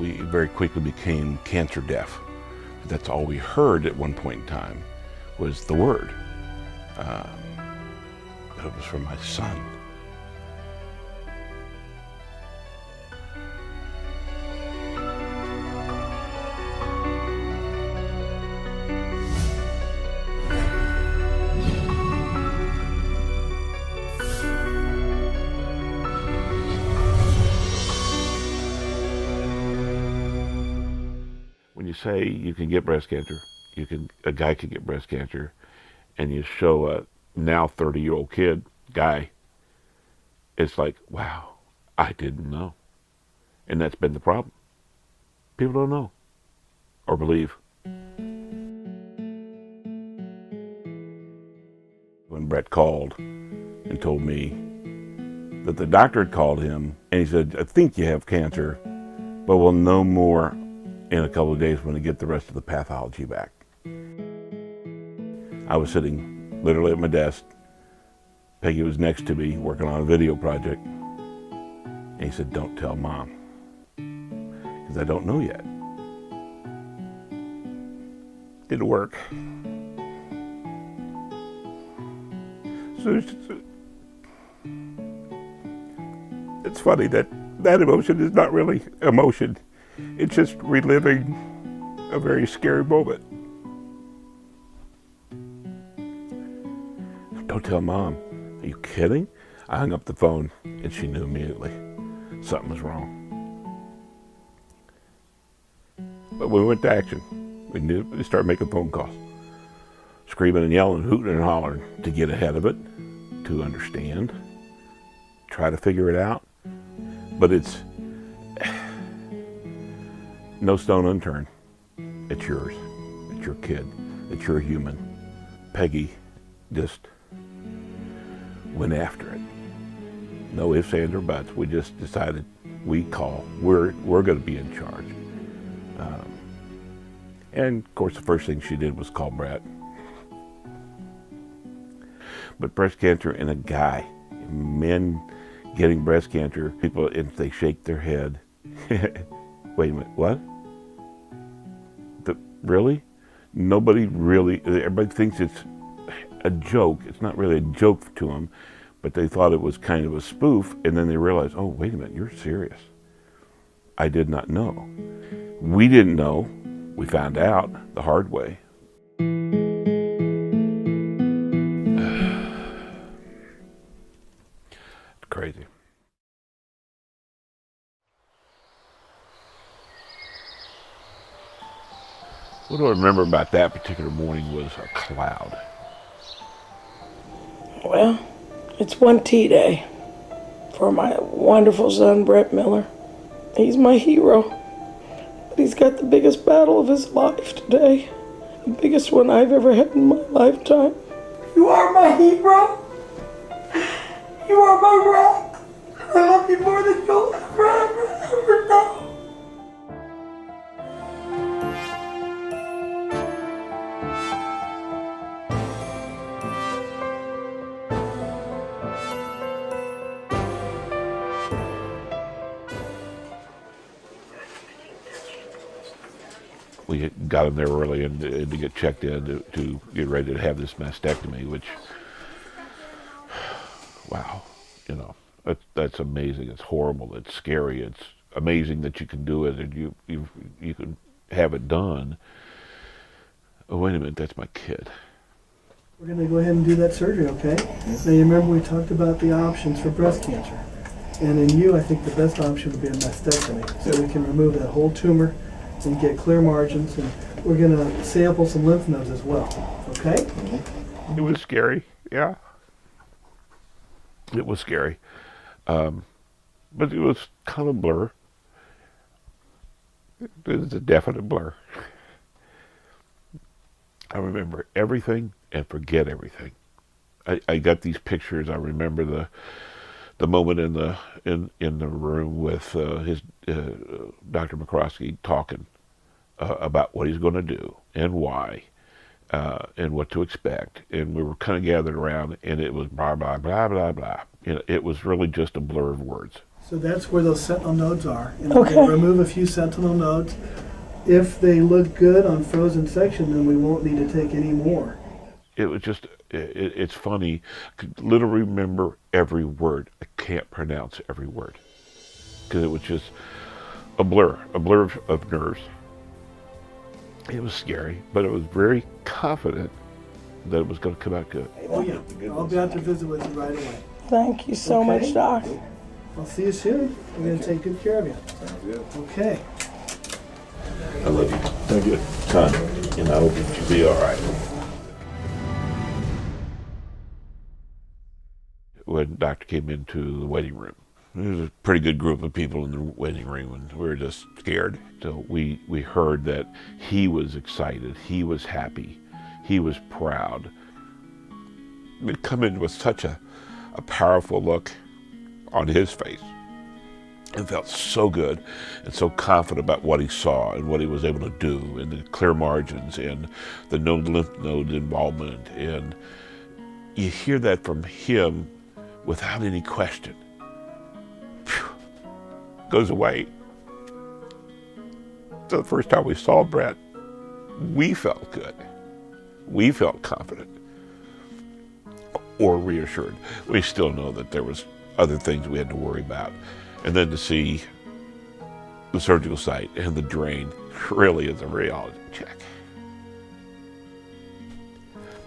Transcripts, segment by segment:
We very quickly became cancer deaf. That's all we heard at one point in time was the word. It was from my son. When you say you can get breast cancer, a guy can get breast cancer, and you show a now 30-year-old guy, it's like, wow, I didn't know. And that's been the problem. People don't know or believe. When Brett called and told me that the doctor had called him, and he said, I think you have cancer, but we'll know more in a couple of days when we get the rest of the pathology back. I was sitting literally at my desk. Peggy was next to me working on a video project. And he said, don't tell Mom, because I don't know yet. Didn't work. So it's funny that emotion is not really emotion. It's just reliving a very scary moment. Don't tell Mom. Are you kidding? I hung up the phone and she knew immediately something was wrong. But we went to action. We started making phone calls, screaming and yelling, hooting and hollering to get ahead of it, to understand, try to figure it out. But it's no stone unturned. It's yours. It's your kid. It's your human. Peggy just went after it. No ifs, ands, or buts. We just decided we're going to be in charge. And of course, the first thing she did was call Brett. But breast cancer in a guy, men getting breast cancer, people, if they shake their head, wait a minute, what? Really? Nobody really, everybody thinks it's a joke. It's not really a joke to them, but they thought it was kind of a spoof, and then they realized, oh, wait a minute, you're serious. I did not know. We didn't know. We found out the hard way. It's crazy. What do I remember about that particular morning was a cloud. Well, it's 1T day for my wonderful son, Brett Miller. He's my hero. But he's got the biggest battle of his life today. The biggest one I've ever had in my lifetime. You are my hero. You are my rock. I love you more than you'll ever know. We got him there early and to get checked in to get ready to have this mastectomy, which, wow, that's amazing. It's horrible. It's scary. It's amazing that you can do it and you can have it done. Oh, wait a minute, that's my kid. We're going to go ahead and do that surgery, okay? Now, you remember we talked about the options for breast cancer. And in you, I think the best option would be a mastectomy, so we can remove that whole tumor and get clear margins, and we're going to sample some lymph nodes as well, okay? It was scary, yeah. It was scary. But it was kind of blur. It was a definite blur. I remember everything and forget everything. I got these pictures. I remember the moment in the room with Dr. McCroskey talking about what he's going to do and why and what to expect. And we were kind of gathered around, and it was blah blah blah blah blah. It was really just a blur of words. So that's where those sentinel nodes are. And Okay. we'll remove a few sentinel nodes. If they look good on frozen section, then we won't need to take any more. It was just, it's funny. I could literally remember every word. I can't pronounce every word. Because it was just a blur of nerves. It was scary, but I was very confident that it was going to come out good. Oh yeah, I'll be out to visit with you right away. Thank you so Okay. much, Doc. I'll see you soon. I'm going to take good care of you. Sounds good. Okay. I love you. Thank you, son. And I hope that you'll be all right. When Doctor came into the waiting room, there was a pretty good group of people in the waiting room, and we were just scared. So we heard that he was excited, he was happy, he was proud. He'd come in with such a powerful look on his face, and felt so good and so confident about what he saw and what he was able to do, and the clear margins and the no lymph node involvement. And you hear that from him without any question. Phew, goes away. So the first time we saw Brett, we felt good. We felt confident or reassured. We still know that there was other things we had to worry about. And then to see the surgical site and the drain really is a reality check.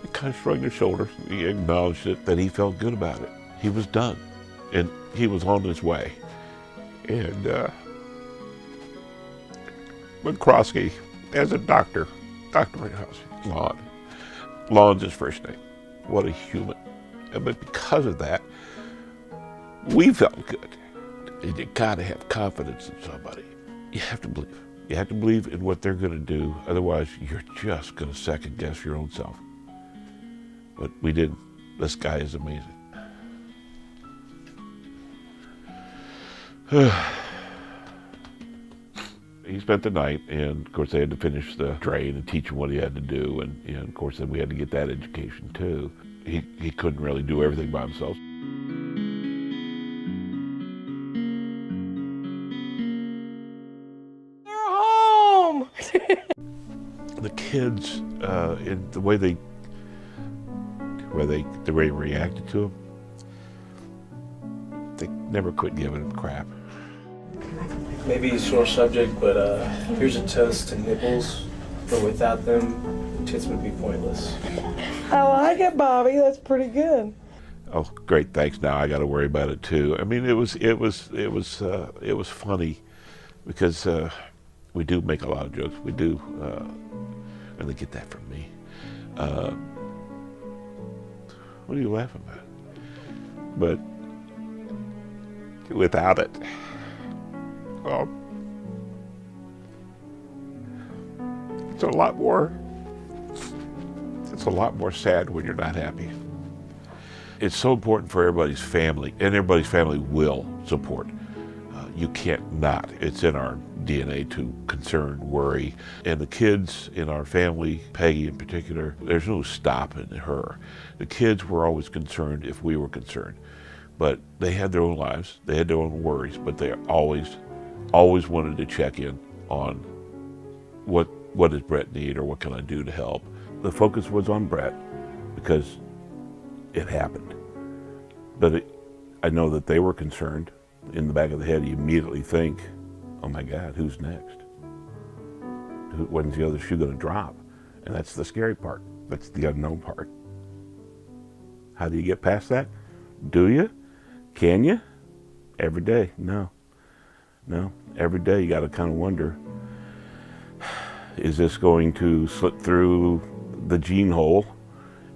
He kind of shrugged his shoulders. He acknowledged it, that he felt good about it. He was done, and he was on his way. And McCroskey, as a doctor, Dr. Ringhouse, Lon's his first name. What a human. But because of that, we felt good. And you gotta have confidence in somebody. You have to believe. You have to believe in what they're gonna do. Otherwise, you're just gonna second guess your own self. But we didn't. This guy is amazing. He spent the night, and of course they had to finish the drain and teach him what he had to do, and of course then we had to get that education too. He couldn't really do everything by himself. They're home. The kids, in the way they reacted to him, they never quit giving him crap. Maybe a sore subject, but here's a toast to nipples, but without them, tits would be pointless. I like it, Bobby. That's pretty good. Oh, great! Thanks. Now I got to worry about it too. I mean, it was funny because we do make a lot of jokes. We do, and they get that from me. What are you laughing at? But without it, well, it's a lot more sad when you're not happy. It's so important for everybody's family, and everybody's family will support. You can't not. It's in our DNA to concern, worry. And the kids in our family, Peggy in particular, there's no stopping her. The kids were always concerned if we were concerned. But they had their own lives, they had their own worries, but they always wanted to check in on what does Brett need, or what can I do to help. The focus was on Brett because it happened. But I know that they were concerned. In the back of the head, you immediately think, oh my God, who's next? When's the other shoe going to drop? And that's the scary part. That's the unknown part. How do you get past that? Do you? Can you? Every day? No. Every day you got to kind of wonder, is this going to slip through the gene hole,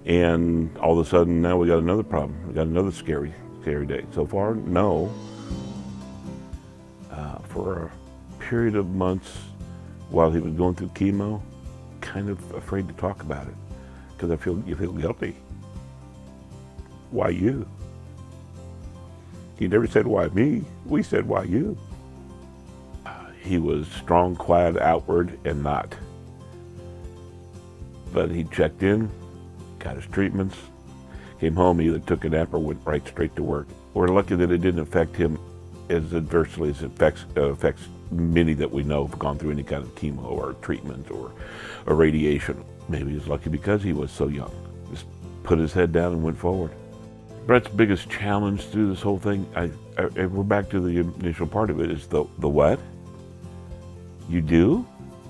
and all of a sudden now we got another problem. We got another scary day. So far, no. For a period of months while he was going through chemo, kind of afraid to talk about it because you feel guilty. Why you? He never said why me. We said why you. He was strong, quiet, outward, and not. But he checked in, got his treatments, came home, he either took a nap or went right straight to work. We're lucky that it didn't affect him as adversely as it affects many that we know have gone through any kind of chemo or treatment or radiation. Maybe he's lucky because he was so young. Just put his head down and went forward. Brett's biggest challenge through this whole thing, we're back to the initial part of it, is the what? You do?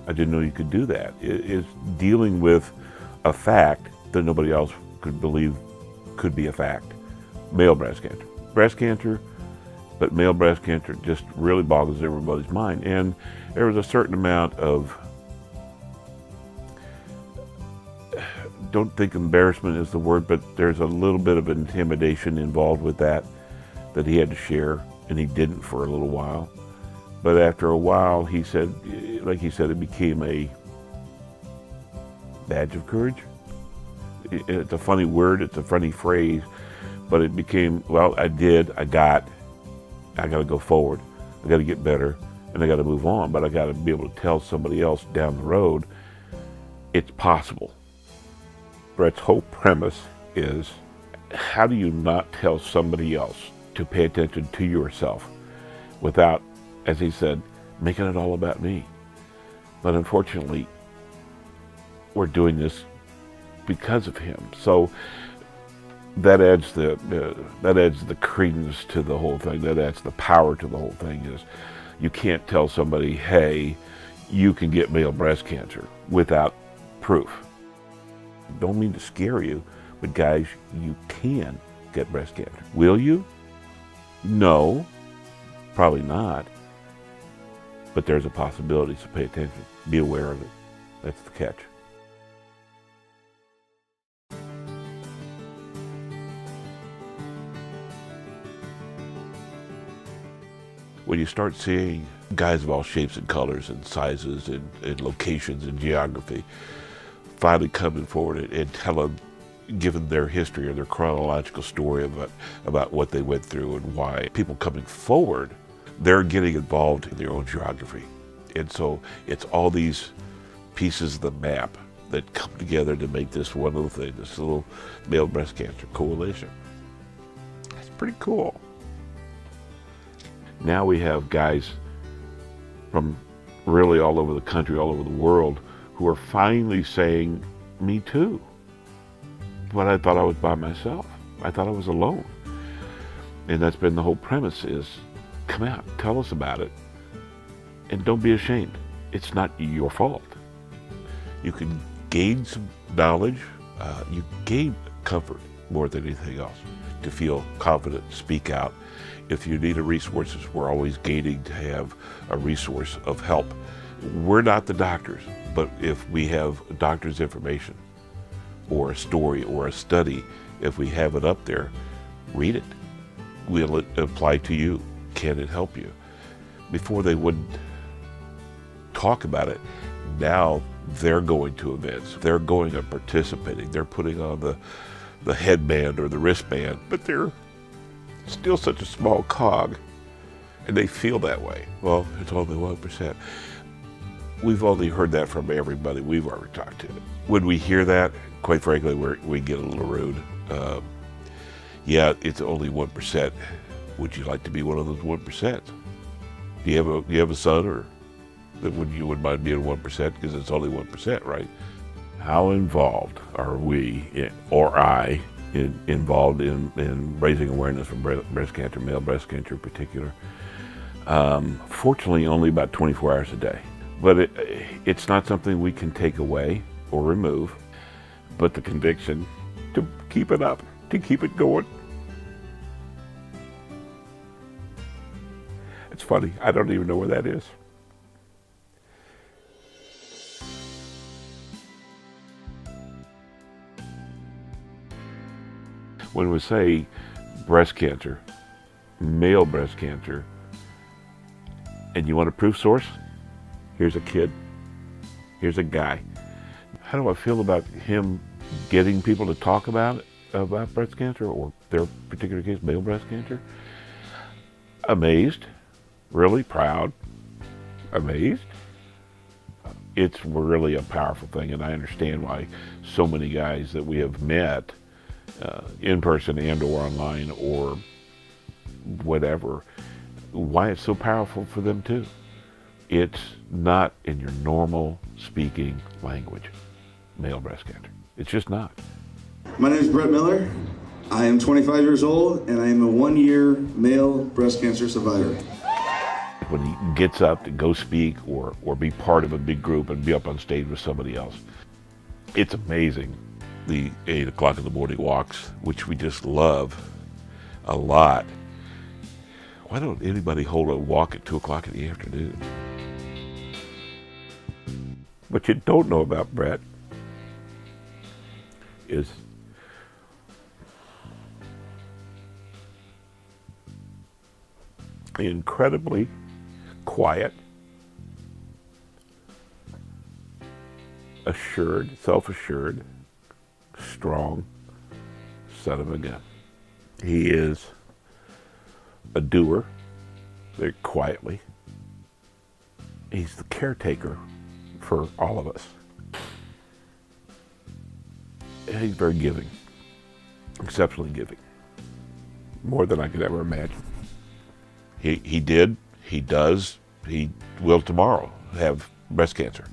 I didn't know you could do that. It's dealing with a fact that nobody else could believe could be a fact. Male breast cancer. Breast cancer, but male breast cancer just really boggles everybody's mind. And there was a certain amount of, don't think embarrassment is the word, but there's a little bit of intimidation involved with that he had to share, and he didn't for a little while. But after a while, he said, like he said, it became a badge of courage. It's a funny word, it's a funny phrase, but it became, well, I got to go forward. I got to get better, and I got to move on, but I got to be able to tell somebody else down the road it's possible. Brett's whole premise is, how do you not tell somebody else to pay attention to yourself without, as he said, making it all about me? But unfortunately, we're doing this because of him. So that adds the credence to the whole thing. That adds the power to the whole thing. Is you can't tell somebody, hey, you can get male breast cancer without proof. Don't mean to scare you, but guys, you can get breast cancer. Will you? No, probably not. But there's a possibility, so pay attention. Be aware of it. That's the catch. When you start seeing guys of all shapes and colors and sizes and locations and geography finally coming forward and telling, given their history or their chronological story about what they went through and why, people coming forward, they're getting involved in their own geography. And so it's all these pieces of the map that come together to make this one little thing, this little male breast cancer coalition. It's pretty cool. Now we have guys from really all over the country, all over the world, who are finally saying, me too. But I thought I was by myself. I thought I was alone. And that's been the whole premise is, come out, tell us about it, and don't be ashamed. It's not your fault. You can gain some knowledge, you gain comfort more than anything else, to feel confident, speak out. If you need a resource, we're always gaining to have a resource of help. We're not the doctors, but if we have a doctor's information or a story or a study, if we have it up there, read it. Will it apply to you? Can it help you? Before they wouldn't talk about it, now they're going to events. They're going and participating. They're putting on the headband or the wristband, but they're still such a small cog, and they feel that way. Well, it's only 1%. We've only heard that from everybody we've ever talked to. When we hear that, quite frankly, we get a little rude. Yeah, it's only 1%. Would you like to be one of those 1%? Do you have a son, or that you wouldn't mind being 1%, because it's only 1%, right? How involved are we, or I, involved in raising awareness for breast cancer, male breast cancer in particular? Fortunately, only about 24 hours a day. But it's not something we can take away or remove, but the conviction to keep it up, to keep it going. It's funny, I don't even know where that is. When we say breast cancer, male breast cancer, and you want a proof source, here's a kid, here's a guy. How do I feel about him getting people to talk about breast cancer, or their particular case, male breast cancer? Amazed, really proud, amazed. It's really a powerful thing, and I understand why so many guys that we have met in person and or online or whatever why it's so powerful for them too. It's not in your normal speaking language, male breast cancer. It's just not. My name is Brett Miller. I am 25 years old and I am a 1-year male breast cancer survivor. When he gets up to go speak or be part of a big group and be up on stage with somebody else, it's amazing. The 8 o'clock in the morning walks, which we just love a lot. Why don't anybody hold a walk at 2 o'clock in the afternoon? What you don't know about Brett is incredibly quiet, assured, self-assured, strong son of a gun. He is a doer, very quietly. He's the caretaker for all of us. And he's very giving, exceptionally giving, more than I could ever imagine. He did, he does, he will tomorrow have breast cancer,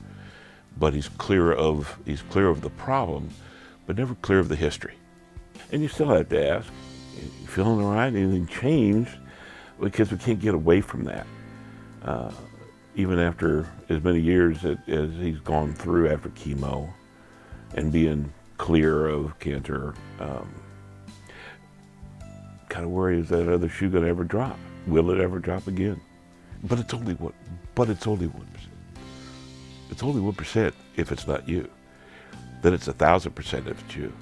but he's clear of the problem, but never clear of the history. And you still have to ask, you feeling all right? Anything changed? Because we can't get away from that. Even after as many years as he's gone through after chemo and being clear of cancer, kind of worry, is that other shoe gonna ever drop? Will it ever drop again? But it's only 1%. It's only 1% if it's not you. Then it's 1,000% if it's you.